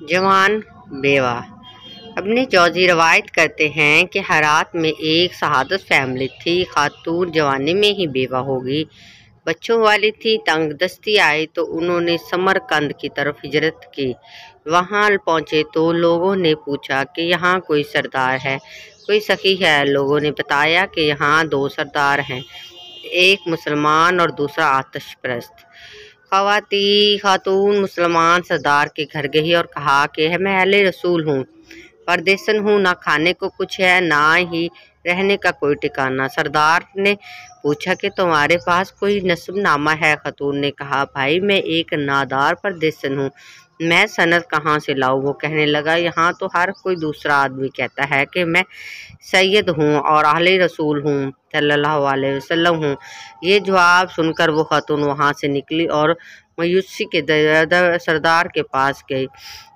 जवान बेवा। अपनी जौजी रवायत करते हैं कि हेरात में एक शहादत फैमिली थी। खातून जवानी में ही बेवा हो गई, बच्चों वाली थी। तंग दस्ती आई तो उन्होंने समरकंद की तरफ हिजरत की। वहां पहुंचे तो लोगों ने पूछा कि यहाँ कोई सरदार है, कोई सखी है। लोगों ने बताया कि यहाँ दो सरदार हैं, एक मुसलमान और दूसरा आतिश परस्त। खातून मुसलमान सरदार के घर गई और कहा कि मैं अहले रसूल हूँ, परदेसन हूँ, ना खाने को कुछ है ना ही रहने का कोई ठिकाना। सरदार ने पूछा कि तुम्हारे पास कोई नस्बनामा है? खातून ने कहा, भाई मैं एक नादार परदेसन हूँ, मैं सनद कहाँ से लाऊं? वो कहने लगा, यहाँ तो हर कोई दूसरा आदमी कहता है कि मैं सैयद हूँ और अहले रसूल हूँ सल्लल्लाहु अलैहि वसल्लम हूँ। ये जवाब सुनकर वो खातून वहाँ से निकली और मायूसी के सरदार के पास गई।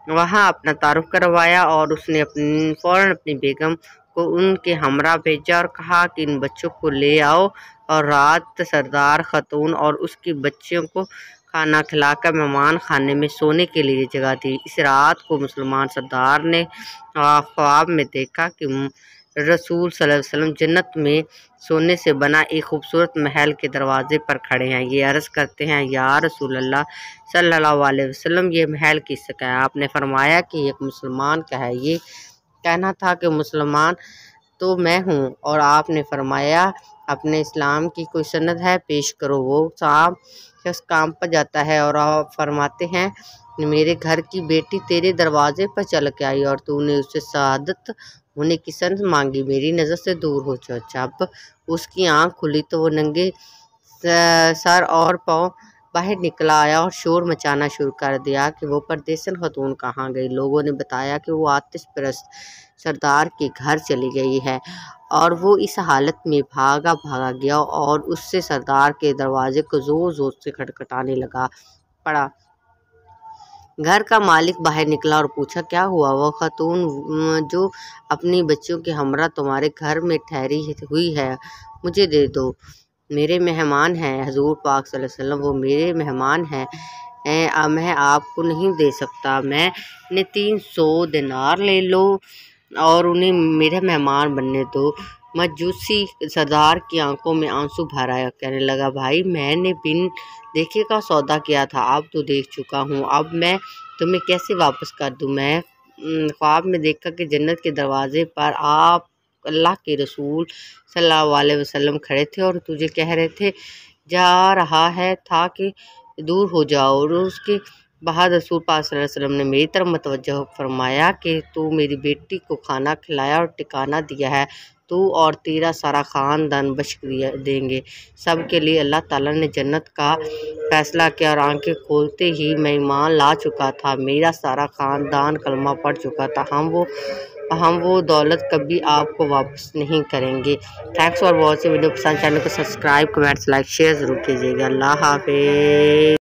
वहाँ अपना तारुफ करवाया और उसने फौरन अपनी बेगम को उनके हमरा भेजा और कहा कि इन बच्चों को ले आओ। और रात सरदार खातून और उसकी बच्चियों को खाना खिलाकर मेहमान खाने में सोने के लिए जगह दी। इस रात को मुसलमान सरदार ने ख्वाब में देखा कि रसूल सल्लल्लाहु अलैहि वसल्लम जन्नत में सोने से बना एक खूबसूरत महल के दरवाजे पर खड़े हैं। ये अर्ज़ करते हैं, या रसूल अल्लाह सल्लल्लाहु अलैहि वसल्लम, ये महल किसका है? आपने फरमाया कि एक मुसलमान का है। ये कहना था कि मुसलमान तो मैं हूँ। और आपने फरमाया, अपने इस्लाम की कोई सनद है, पेश करो। वो साहब शख्स काम पर जाता है और आप फरमाते हैं, मेरे घर की बेटी तेरे दरवाजे पर चल के आई और तूने उससे शहादत होने की सनद मांगी, मेरी नज़र से दूर हो जाओ। जब उसकी आंख खुली तो वो नंगे सर और पाँव बाहर निकला आया और शोर मचाना शुरू कर दिया कि वो परदेसन खातून कहाँ गई। लोगों ने बताया कि वो आतिश परस्त सरदार के घर चली गई है और वो इस हालत में भागा गया और उससे सरदार के दरवाजे को जोर जोर से खटखटाने लगा पड़ा। घर का मालिक बाहर निकला और पूछा, क्या हुआ? वो खातून जो अपनी बच्चियों के हमरा तुम्हारे घर में ठहरी हुई है, मुझे दे दो, मेरे मेहमान हैं। हजूर पाक सल्लल्लाहु अलैहि वसल्लम, वो मेरे मेहमान हैं, मैं आपको नहीं दे सकता। मैंने 300 दिनार ले लो और उन्हें मेरे मेहमान बनने दो। मजूसी सरदार की आंखों में आंसू भर आया, कहने लगा, भाई मैंने बिन देखे का सौदा किया था, अब तो देख चुका हूँ, अब मैं तुम्हें कैसे वापस कर दूँ? मैं ख्वाब में देखा कि जन्नत के दरवाजे पर आप अल्लाह के रसूल सल्लल्लाहु अलैहि वसल्लम खड़े थे और तुझे कह रहे थे, जा रहा है था कि दूर हो जाओ। और उसके बाद रसूल पाक सल्लल्लाहु अलैहि वसल्लम ने मेरी तरफ मतवज्जह फरमाया कि तू मेरी बेटी को खाना खिलाया और ठिकाना दिया है, तू और तेरा सारा ख़ानदान बख्श देंगे। सब के लिए अल्लाह ताला ने जन्नत का फ़ैसला किया और आंखें खोलते ही मैं ईमान ला चुका था, मेरा सारा ख़ानदान कलमा पढ़ चुका था। हम वो दौलत कभी आपको वापस नहीं करेंगे। Thanks for watching. वीडियो पसंद, चैनल को सब्सक्राइब, कमेंट्स, लाइक, शेयर ज़रूर कीजिएगा। अल्लाह हाफ़िज़।